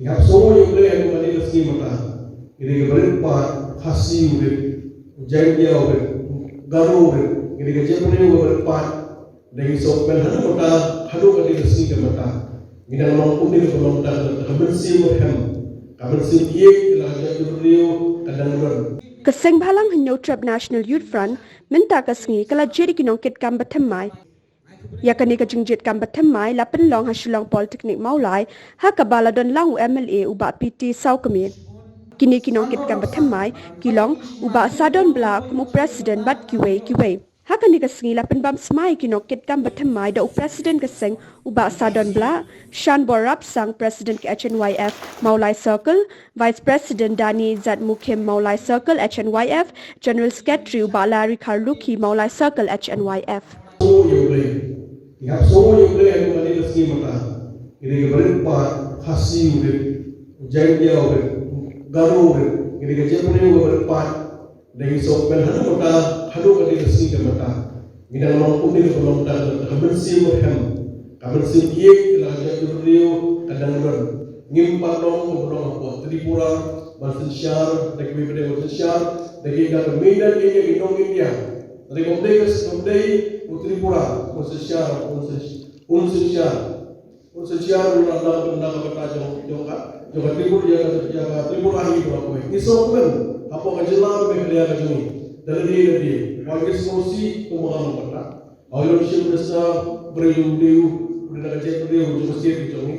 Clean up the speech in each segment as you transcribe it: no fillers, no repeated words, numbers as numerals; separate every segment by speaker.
Speaker 1: have so many players who are in the scheme of ini berempat hasil janji garu ini kejadian berempat dari soal hadu kali resmi kemata ini dalam pun ini pemerintah bersih ia telah jadi kadang
Speaker 2: Keseng Balang Hinotrap National Youth Front minta kesengi kala jadi kinongkit kam batemai. Ya kani ka jingjit kam batemai lapen long hasilong politeknik maulai ha kabala don lang MLA uba PT sau kemin. Kini kinongkit kam batemai kilong uba sadon blak mu presiden bat kiwe. Ha kani kesengi lapen bam smai kinongkit kam batemai da presiden keseng uba sadon blak Shan Borap sang presiden ke HNYF Maulai Circle, Vice President Dani Zat Mukim Maulai Circle HNYF, General Secretary uba Larry Karluki Maulai Circle HNYF.
Speaker 1: So you play and money the scheme of ini berempat hasil janji garu ini kejadian berempat dari soal hadu kali resmi kemata ini dalam pun ini pemerintah bersih ia telah jadi kadang ngimpat dong Tripura Malaysia Malaysia dari Medan ini Indonesia India dari Mumbai Tripura Malaysia undang kata jongka Tripura ini soal apa kajian media kami dari bagi solusi pemahaman kita awal besar beriu dan kerja beriu mesti dicoba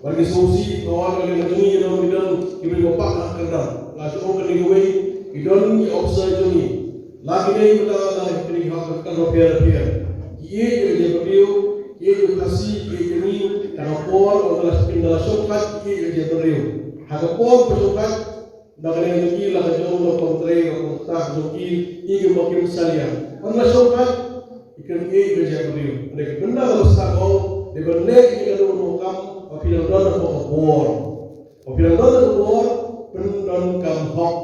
Speaker 1: bagi solusi awal kali ini dalam bidang ibu bapa kerja lalu orang ini bidang ini observe ini lagi ni kita dah beri hak kerja ia kerja beriu ia kasih ini kalau por adalah tinggal sokat ia kerja beriu hak por bersokat nak yang lagi lah jauh kontre kontak joki ini makin salia anda sokat ikan ia kerja beriu mereka benda besar kau dibanding ini kalau mukam apabila anda por pendan kam hok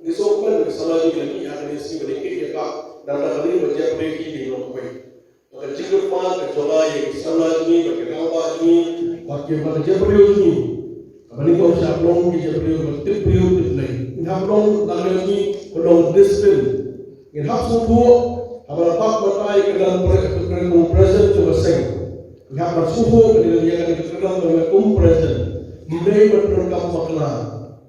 Speaker 1: disokan salah lagi yang ada si berikut ya pak dan kali berjaya pergi di lokoi maka jika pak kecoba yang salah ini bagi kawan ini bagi kerja beriu ini Kami kau sablon kita beriu tilai. Inham long lagi long disiplin. Inham subuh abang pak bertai kedalam present coba seng. Inham subuh kedalam dia kedalam present. Mulai berperkam makna.